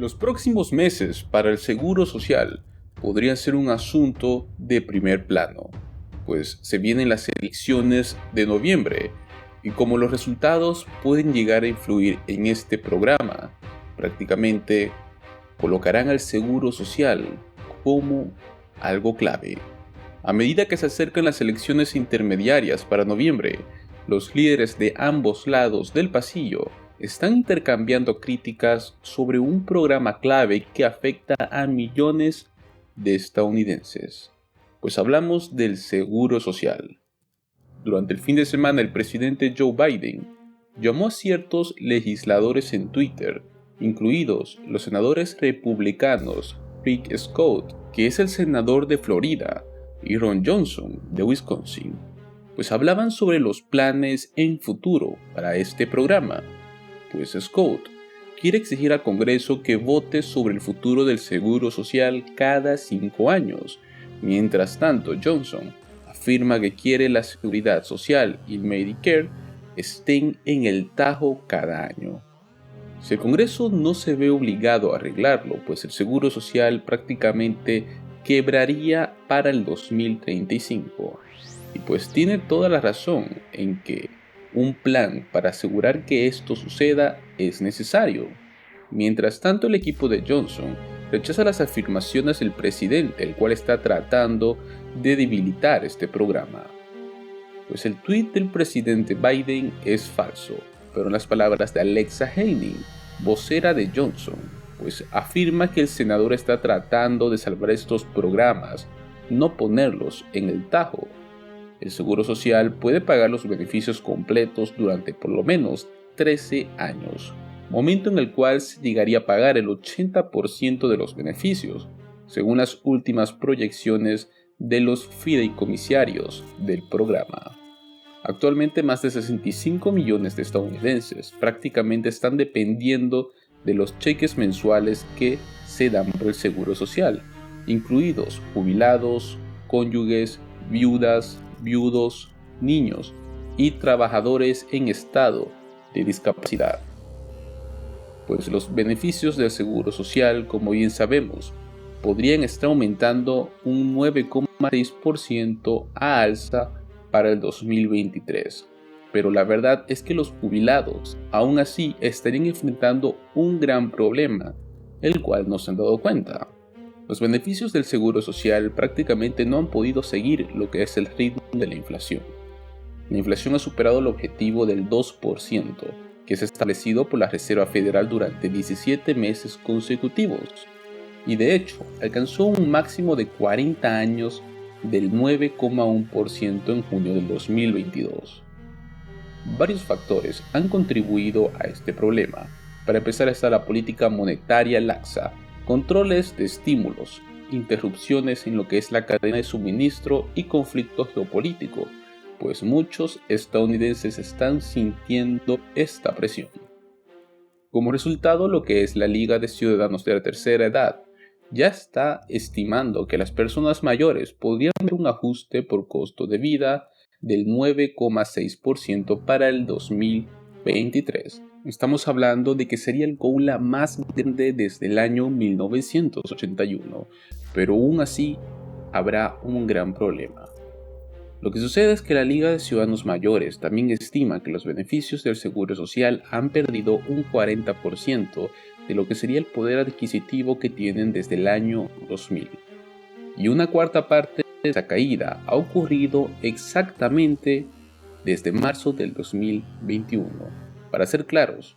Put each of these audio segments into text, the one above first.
Los próximos meses para el Seguro Social podrían ser un asunto de primer plano, pues se vienen las elecciones de noviembre y como los resultados pueden llegar a influir en este programa, prácticamente colocarán al Seguro Social como algo clave. A medida que se acercan las elecciones intermediarias para noviembre, los líderes de ambos lados del pasillo están intercambiando críticas sobre un programa clave que afecta a millones de estadounidenses. Pues hablamos del Seguro Social. Durante el fin de semana, el presidente Joe Biden llamó a ciertos legisladores en Twitter, incluidos los senadores republicanos Rick Scott, que es el senador de Florida, y Ron Johnson, de Wisconsin, pues hablaban sobre los planes en futuro para este programa. Pues Scott quiere exigir al Congreso que vote sobre el futuro del Seguro Social cada 5 años. Mientras tanto, Johnson afirma que quiere la Seguridad Social y Medicare estén en el tajo cada año. Si el Congreso no se ve obligado a arreglarlo, pues el Seguro Social prácticamente quebraría para el 2035. Y pues tiene toda la razón en que un plan para asegurar que esto suceda es necesario. Mientras tanto, el equipo de Johnson rechaza las afirmaciones del presidente, el cual está tratando de debilitar este programa. Pues el tuit del presidente Biden es falso, pero en las palabras de Alexa Haley, vocera de Johnson, pues afirma que el senador está tratando de salvar estos programas, no ponerlos en el tajo. El Seguro Social puede pagar los beneficios completos durante por lo menos 13 años, momento en el cual se llegaría a pagar el 80% de los beneficios, según las últimas proyecciones de los fideicomisarios del programa. Actualmente más de 65 millones de estadounidenses prácticamente están dependiendo de los cheques mensuales que se dan por el Seguro Social, incluidos jubilados, cónyuges, viudas, viudos, niños y trabajadores en estado de discapacidad. Pues los beneficios del Seguro Social, como bien sabemos, podrían estar aumentando un 9,6% a alza para el 2023. Pero la verdad es que los jubilados aún así estarían enfrentando un gran problema, el cual no se han dado cuenta. Los beneficios del Seguro Social prácticamente no han podido seguir lo que es el ritmo de la inflación. La inflación ha superado el objetivo del 2%, que es establecido por la Reserva Federal durante 17 meses consecutivos, y de hecho alcanzó un máximo de 40 años del 9,1% en junio del 2022. Varios factores han contribuido a este problema. Para empezar está la política monetaria laxa, controles de estímulos, interrupciones en lo que es la cadena de suministro y conflicto geopolítico, pues muchos estadounidenses están sintiendo esta presión. Como resultado, lo que es la Liga de Ciudadanos de la Tercera Edad ya está estimando que las personas mayores podrían ver un ajuste por costo de vida del 9,6% para el 2023. Estamos hablando de que sería el COLA más grande desde el año 1981, pero aún así habrá un gran problema. Lo que sucede es que la Liga de Ciudadanos Mayores también estima que los beneficios del Seguro Social han perdido un 40% de lo que sería el poder adquisitivo que tienen desde el año 2000. Y una cuarta parte de esa caída ha ocurrido exactamente desde marzo del 2021. Para ser claros,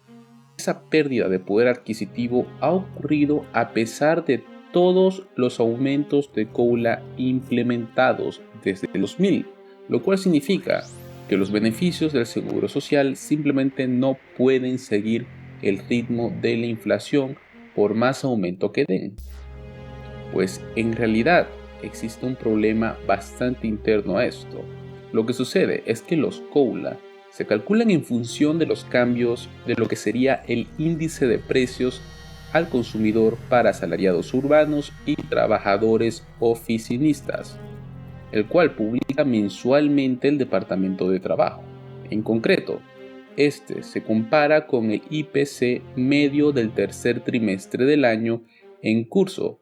esa pérdida de poder adquisitivo ha ocurrido a pesar de todos los aumentos de COLA implementados desde el 2000, lo cual significa que los beneficios del Seguro Social simplemente no pueden seguir el ritmo de la inflación por más aumento que den. Pues en realidad existe un problema bastante interno a esto. Lo que sucede es que los COLA se calculan en función de los cambios de lo que sería el índice de precios al consumidor para asalariados urbanos y trabajadores oficinistas, el cual publica mensualmente el Departamento de Trabajo. En concreto, Este se compara con el IPC medio del tercer trimestre del año en curso.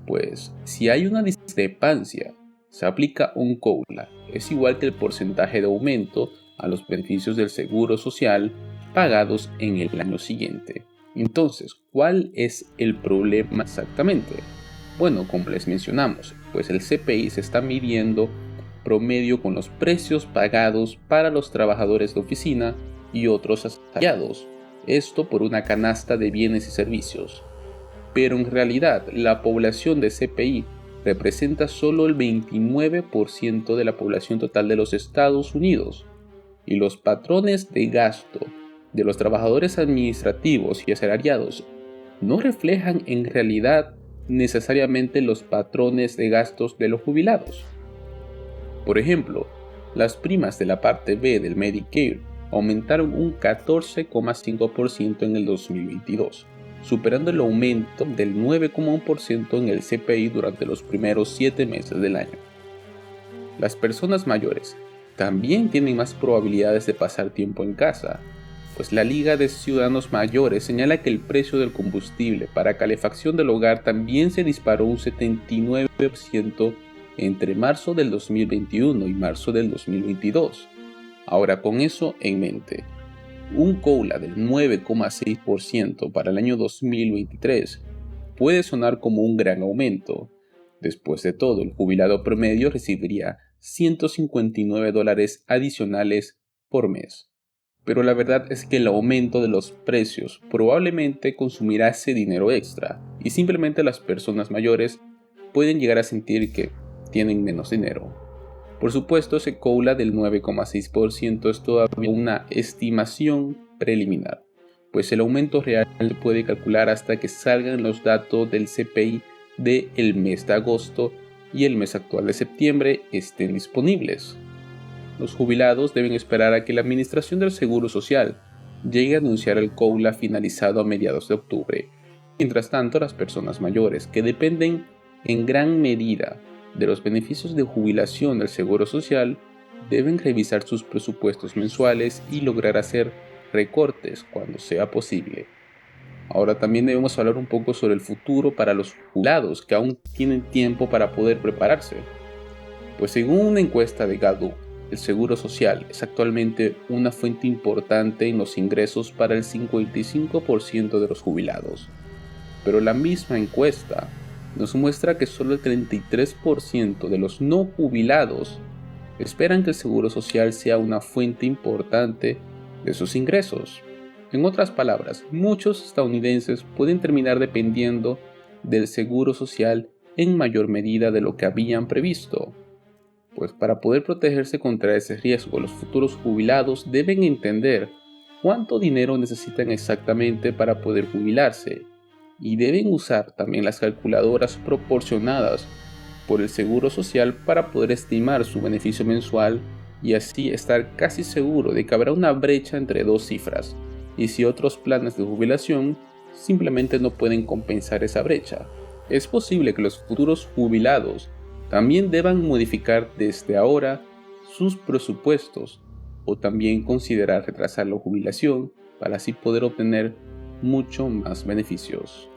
Pues si hay una discrepancia, se aplica un COLA. Es igual que el porcentaje de aumento a los beneficios del seguro social pagados en el año siguiente. Entonces, ¿cuál es el problema exactamente? Bueno, como les mencionamos, pues el CPI se está midiendo promedio con los precios pagados para los trabajadores de oficina y otros asalariados, esto por una canasta de bienes y servicios. Pero en realidad la población de CPI representa solo el 29% de la población total de los Estados Unidos, y los patrones de gasto de los trabajadores administrativos y asalariados no reflejan en realidad necesariamente los patrones de gastos de los jubilados. Por ejemplo, las primas de la parte B del Medicare aumentaron un 14,5% en el 2022, superando el aumento del 9,1% en el CPI durante los primeros 7 meses del año. Las personas mayores también tienen más probabilidades de pasar tiempo en casa, pues la Liga de Ciudadanos Mayores señala que el precio del combustible para calefacción del hogar también se disparó un 79% entre marzo del 2021 y marzo del 2022. Ahora, con eso en mente, un COLA del 9,6% para el año 2023 puede sonar como un gran aumento. Después de todo, el jubilado promedio recibiría $159 adicionales por mes. Pero la verdad es que el aumento de los precios probablemente consumirá ese dinero extra, y simplemente las personas mayores pueden llegar a sentir que tienen menos dinero. Por supuesto, ese COLA del 9,6% es todavía una estimación preliminar, pues el aumento real se puede calcular hasta que salgan los datos del CPI del mes de agosto y el mes actual de septiembre estén disponibles. Los jubilados deben esperar a que la Administración del Seguro Social llegue a anunciar el COLA finalizado a mediados de octubre. Mientras tanto, las personas mayores, que dependen en gran medida de los beneficios de jubilación del Seguro Social, deben revisar sus presupuestos mensuales y lograr hacer recortes cuando sea posible. Ahora también debemos hablar un poco sobre el futuro para los jubilados que aún tienen tiempo para poder prepararse. Pues según una encuesta de Gallup, el Seguro Social es actualmente una fuente importante en los ingresos para el 55% de los jubilados. Pero la misma encuesta nos muestra que solo el 33% de los no jubilados esperan que el Seguro Social sea una fuente importante de sus ingresos. En otras palabras, muchos estadounidenses pueden terminar dependiendo del Seguro Social en mayor medida de lo que habían previsto. Pues para poder protegerse contra ese riesgo, los futuros jubilados deben entender cuánto dinero necesitan exactamente para poder jubilarse, y deben usar también las calculadoras proporcionadas por el Seguro Social para poder estimar su beneficio mensual y así estar casi seguro de que habrá una brecha entre dos cifras, y si otros planes de jubilación simplemente no pueden compensar esa brecha. Es posible que los futuros jubilados también deban modificar desde ahora sus presupuestos o también considerar retrasar la jubilación para así poder obtener mucho más beneficios.